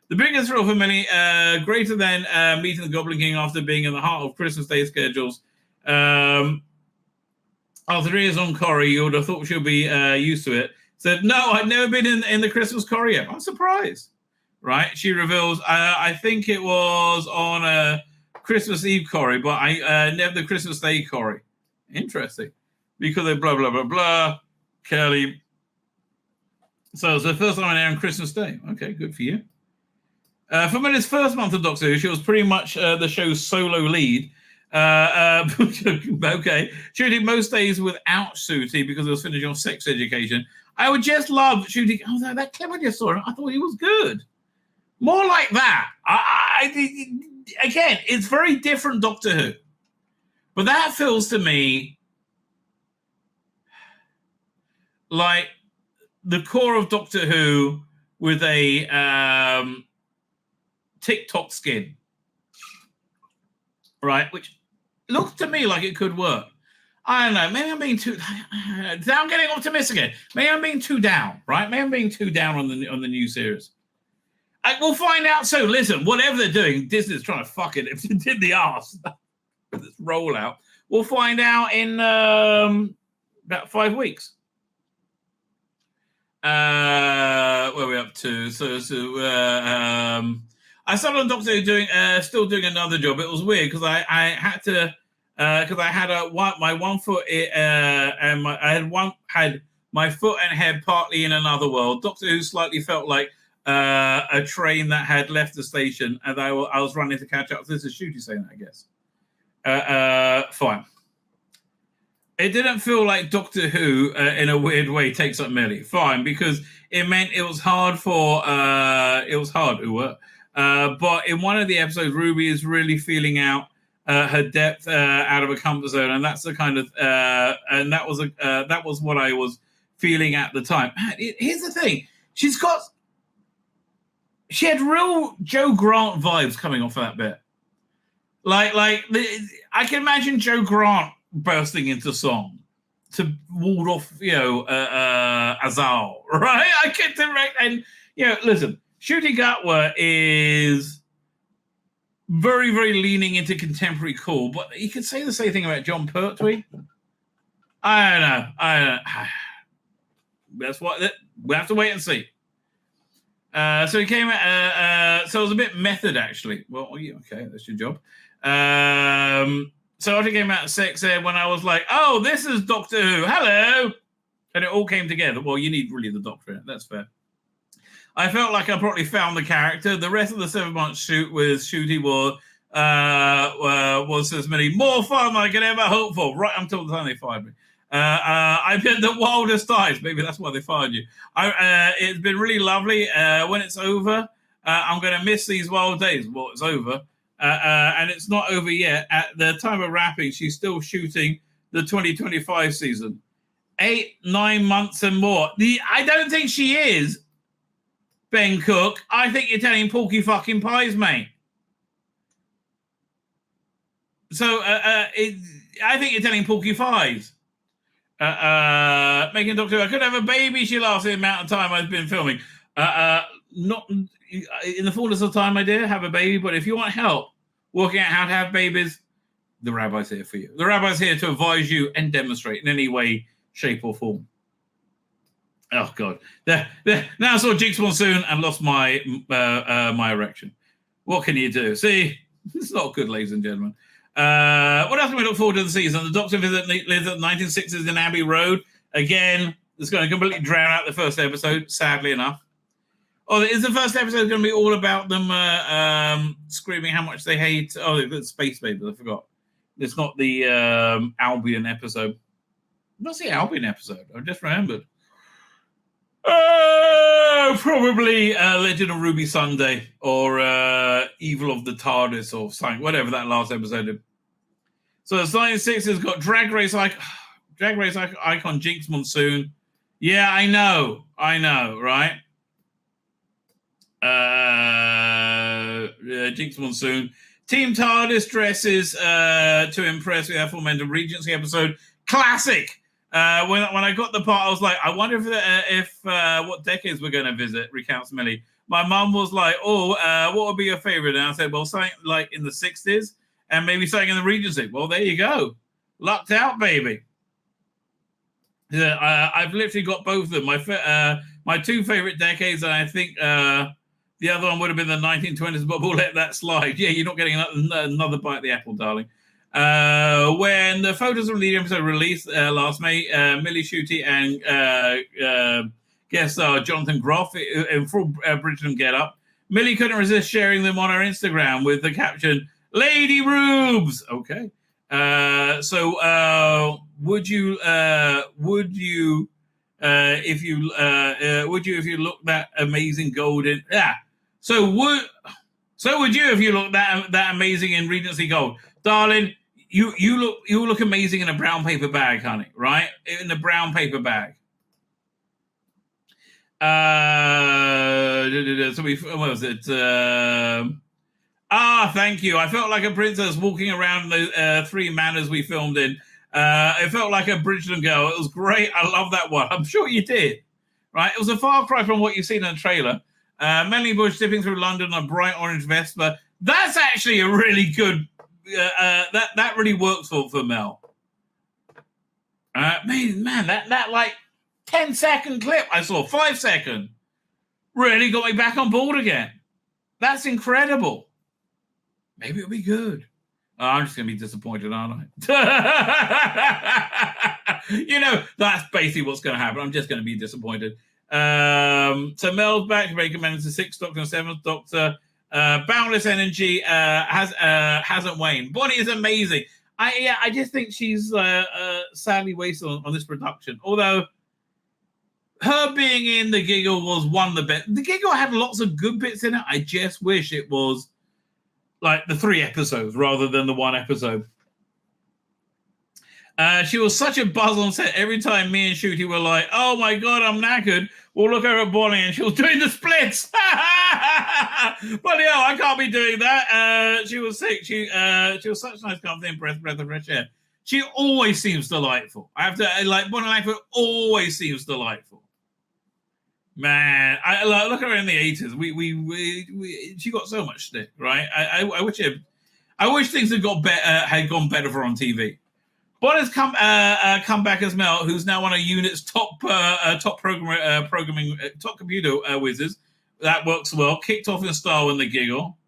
The biggest thrill for Millie, greater than meeting the Goblin King after being in the heart of Christmas Day schedules. After 3 years on Corrie, you would have thought she'll be used to it. Said, no, I'd never been in the Christmas Corrie yet. I'm surprised. Right? She reveals, I think it was on Christmas Eve Corrie, but I never the Christmas Day Corrie. Interesting. Because they blah, blah, blah, blah. Kelly. So it's the first time I know on Christmas Day. Okay, good for you. For Millie's first month of Doctor Who, she was pretty much the show's solo lead. Okay. Shooting most days without Sooty because I was finishing on sex education. I would just love shooting. Oh, that clip I just saw, I thought he was good. More like that. Again, it's very different Doctor Who. But that feels to me like the core of Doctor Who with a TikTok skin. Right? Which looks to me like it could work. I don't know. Maybe I'm being too... I'm getting optimistic again. Maybe I'm being too down, right? Maybe I'm being too down on the new series. We'll find out soon. Listen, whatever they're doing, Disney's trying to fuck it. If they did the arse with this rollout, we'll find out in about 5 weeks. Where are we up to? I started on Doctor Who still doing another job. It was weird because I had to because I had my 1 foot and I had my foot and head partly in another world. Doctor Who slightly felt like a train that had left the station, and I was running to catch up. This is Shooty saying that, I guess. Fine. It didn't feel like Doctor Who in a weird way takes up Millie. Fine, because it meant it was hard for but in one of the episodes, Ruby is really feeling out her depth out of a comfort zone, and that's the kind of and that was what I was feeling at the time. Here's the thing: she had real Joe Grant vibes coming off of that bit. I can imagine Joe Grant bursting into song to ward off, Azal, right? I get direct, and listen. Shooty Gatwa is very, very leaning into contemporary cool, but you could say the same thing about John Pertwee. I don't know. That's what we have to wait and see. So he came so it was a bit method, actually. Well, yeah, okay, that's your job. So after he came out of Sex Ed, when I was like, oh, this is Doctor Who, hello, and it all came together. Well, you need really the Doctor, that's fair. I felt like I probably found the character. The rest of the 7-month shoot with Shooty was as many more fun than I could ever hope for, right until the time they fired me. I've been the wildest times. Maybe that's why they fired you. It's been really lovely. When it's over, I'm going to miss these wild days. Well, it's over. And it's not over yet. At the time of wrapping, she's still shooting the 2025 season. 8, 9 months and more. I don't think she is, Ben Cook. I think you're telling Porky fucking Pies, mate. So I think you're telling Porky Pies. Making Doctor Who, I could have a baby. She laughs the amount of time I've been filming. Not in the fullness of time, my dear, have a baby. But if you want help working out how to have babies, the Rabbi's here for you. The Rabbi's here to advise you and demonstrate in any way, shape, or form. Oh God! Now I saw Jinx Monsoon and lost my my erection. What can you do? See, it's not good, ladies and gentlemen. What else can we look forward to the season? The Doctor lives at the 1960s in Abbey Road. Again, it's going to completely drown out the first episode, sadly enough. Oh, is the first episode going to be all about them screaming how much they hate? Oh, the Space Babies, I forgot. It's not the Albion episode. What's the Albion episode? I just remembered. Probably Legend of Ruby Sunday or Evil of the TARDIS or something, whatever that last episode did. So the Science 6 has got Drag Race icon Jinx Monsoon. Yeah, I know, right? Jinx Monsoon. Team TARDIS dresses to impress with aforementioned Regency episode. Classic. When I got the part, I was like, I wonder if what decades we're going to visit, recounts Millie. My mum was like, what would be your favorite? And I said, well, something like in the 60s and maybe something in the Regency. Well, there you go. Lucked out, baby. Yeah, I've literally got both of them. My two favorite decades, and I think the other one would have been the 1920s, but we'll let that slide. Yeah, you're not getting another bite of the apple, darling. When the photos from the episode released last May, Millie Schutte and guest star Jonathan Groff in full Bridgerton get-up, Millie couldn't resist sharing them on her Instagram with the caption, Lady Rubes! Okay. Would you if you look that amazing gold in so would you if you look that amazing in Regency gold, darling? You look amazing in a brown paper bag, honey. Right, in a brown paper bag. So what was it? Thank you. I felt like a princess walking around the three manors we filmed in. It felt like a Bridgerton girl. It was great. I love that one. I'm sure you did. Right? It was a far cry from what you've seen in the trailer. Melanie Bush dipping through London on a bright orange Vespa. That's actually a really good... that really works for Mel. Man, that like 10-second clip I saw, 5-second, really got me back on board again. That's incredible. Maybe it'll be good. Oh, I'm just going to be disappointed, aren't I? That's basically what's going to happen. I'm just going to be disappointed. So Mel's back to make amends to 6th Doctor and 7th Doctor. Boundless energy hasn't waned. Bonnie is amazing. I just think she's sadly wasted on this production. Although her being in The Giggle was one of the best. The Giggle had lots of good bits in it. I just wish it was like the 3 episodes rather than the 1 episode. She was such a buzz on set. Every time me and Shooty were like, oh my God, I'm knackered. We'll look over at Bonnie and she was doing the splits. Bloody hell, I can't be doing that. She was sick. She was such a nice company and breath of fresh air. She always seems delightful. I have to, Bonnie Langford always seems delightful. Man, I look at her in the 80s. She got so much stick, right? I wish things had gone better for her on TV. Bonnie's come back as Mel, who's now one of Unit's top programming top computer whizzes. That works well. Kicked off in style in The Giggle.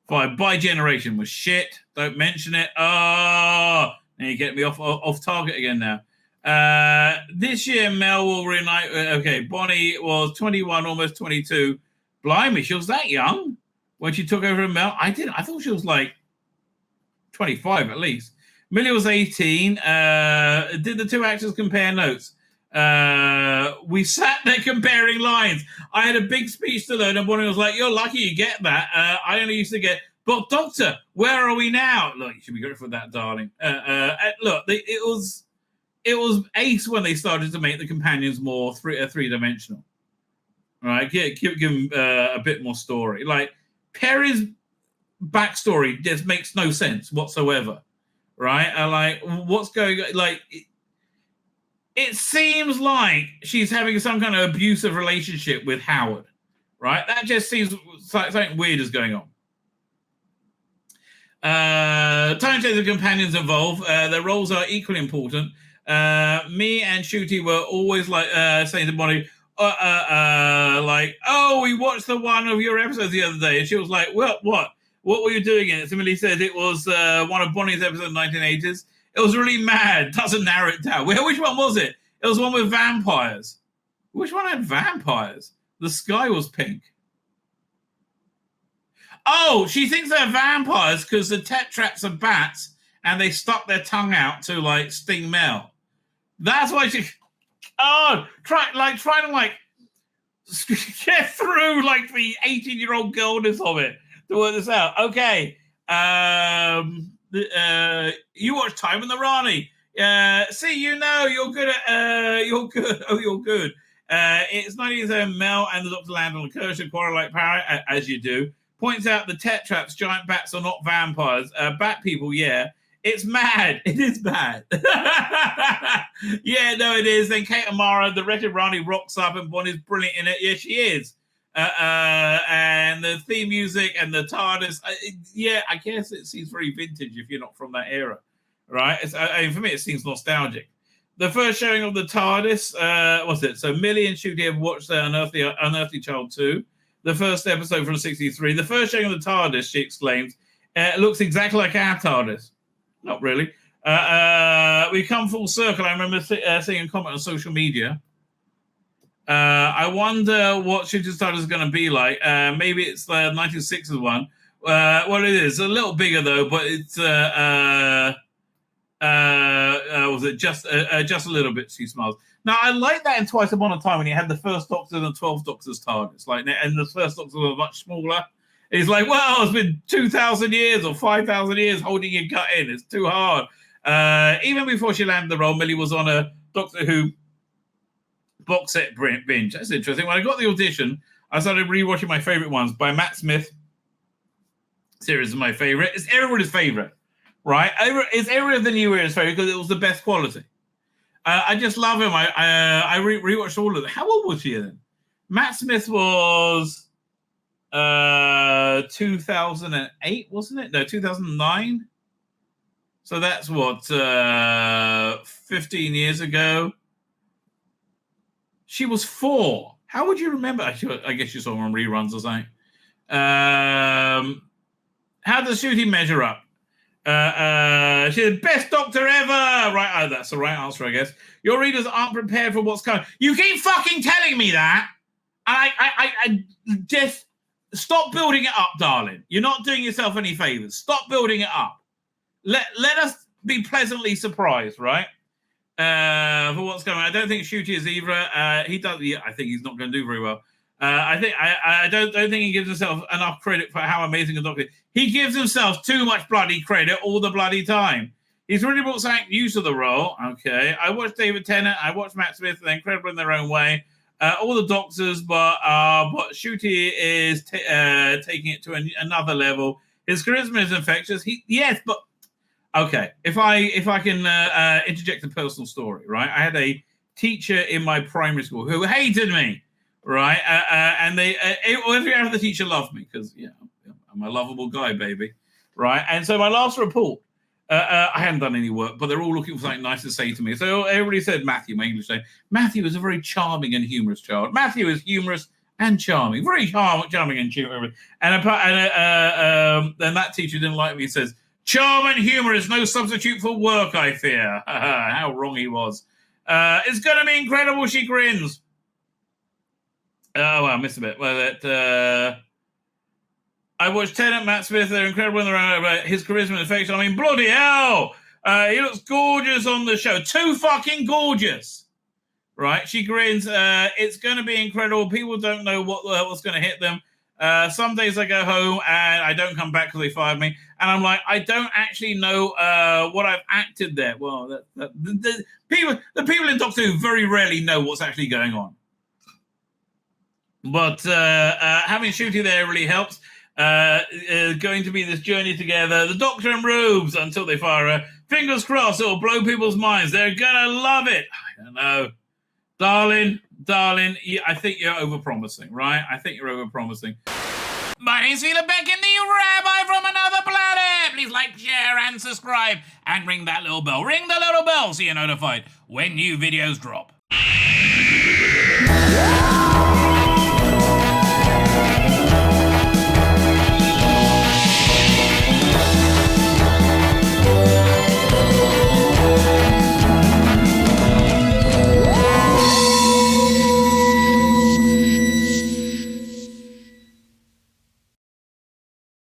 By Generation was shit. Don't mention it. Now you get me off target again now. This year, Mel will reunite. Okay, Bonnie was 21, almost 22. Blimey, she was that young when she took over Mel. I thought she was like 25 at least. Millie was 18. Did the two actors compare notes? We sat there comparing lines. I had a big speech to learn, and Bonnie was like, "You're lucky you get that. I only used to get, but Doctor, where are we now?" Look, you should be grateful for that, darling. Look, it was ace when they started to make the companions more three-dimensional. Right? Give them a bit more story. Like Perry's backstory just makes no sense whatsoever. Right? What's going on? Like, it seems like she's having some kind of abusive relationship with Howard. Right? That just seems like something weird is going on. Time changer companions evolve. Their roles are equally important. Me and Shooty were always saying to Bonnie, we watched the one of your episodes the other day. And she was like, well, what? What were you doing in it? Somebody said it was one of Bonnie's episodes in the 1980s. It was really mad. Doesn't narrow it down. Which one was it? It was one with vampires. Which one had vampires? The sky was pink. Oh, she thinks they're vampires because the tetraps are bats and they stuck their tongue out to sting Mel. That's why she. Oh, trying to get through like the 18-year-old girlness of it to work this out. Okay. You watch Time and the Rani. See, you're good at you're good. Oh, you're good. It's 1987. Mel and the Dr. land on a Kershaw quarrel like parrot, as you do. Points out the tetraps, giant bats are not vampires. Bat people, yeah. It's mad. It is bad. Yeah, no, it is. Then Kate Amara, the Wretched Rani, rocks up and Bonnie's brilliant in it. Yeah, she is. And the theme music and the TARDIS. Yeah, I guess it seems very vintage if you're not from that era, right? For me, it seems nostalgic. The first showing of the TARDIS, what's it? So Millie and Shooty have watched Unearthly Child 2, the first episode from 63. The first showing of the TARDIS, she exclaims, looks exactly like our TARDIS. Not really. We come full circle. I remember seeing a comment on social media. I wonder what Shooting Star is going to be like. Maybe it's the 1960s one. Well, it is a little bigger though, but it's was it just a little bit? She smiles. Now I like that in Twice Upon a Time when you had the first Doctor and the 12 Doctors TARDIS, like, and the first Doctors were much smaller. It's like, well, it's been 2,000 years or 5,000 years holding your gut in. It's too hard. Even before she landed the role, Millie was on a Doctor Who box set binge. That's interesting. When I got the audition, I started rewatching my favorite ones by Matt Smith. Series is my favorite. It's everybody's favorite, right? It's every of the new era's favorite because it was the best quality. I just love him. I rewatched all of them. How old was she then? Matt Smith was 2008, wasn't it? No, 2009. So that's what 15 years ago. She was 4. How would you remember? I guess you saw her on reruns or something. How does Shooty measure up? She's the best Doctor ever. Right, that's the right answer, I guess. Your readers aren't prepared for what's coming. You keep fucking telling me that, and I just stop building it up, darling. You're not doing yourself any favors. Stop building it up. Let us be pleasantly surprised, right? For what's coming. I don't think Shooty is either. He does. Yeah, I think he's not going to do very well. I don't think he gives himself enough credit for how amazing a Doctor is. He gives himself too much bloody credit all the bloody time. He's really brought something new to the role. Okay, I watched David Tennant. I watched Matt Smith. They're incredible in their own way. All the Doctors, but Shooty is taking it to another level. His charisma is infectious. Yes, but okay. If I can interject a personal story, right? I had a teacher in my primary school who hated me, right? And every other teacher loved me because I'm a lovable guy, baby, right? And so my last report, I hadn't done any work, but they're all looking for something nice to say to me. So everybody said Matthew, my English name. Matthew is a very charming and humorous child. Matthew is humorous and charming, very charming and humorous. And then that teacher didn't like me. He says, "Charm and humor is no substitute for work, I fear." How wrong he was. It's going to be incredible, she grins. Oh, well, I missed a bit. Well, I watched Tennant, Matt Smith. They're incredible in their own way. His charisma and affection. I mean, bloody hell. He looks gorgeous on the show. Too fucking gorgeous. Right? She grins. It's going to be incredible. People don't know what's going to hit them. Some days I go home and I don't come back because they fired me. And I'm like, I don't actually know what I've acted there. Well, the people in Doctor Who very rarely know what's actually going on. But having Shooty there really helps. Going to be this journey together. The Doctor and Rubes until they fire her. Fingers crossed, it'll blow people's minds. They're going to love it. I don't know. Darling, I think you're overpromising, right? I think you're overpromising. My name's Tzvi Lebetkin, the Rabbi from another planet. Please like, share, and subscribe. And ring that little bell. Ring the little bell so you're notified when new videos drop.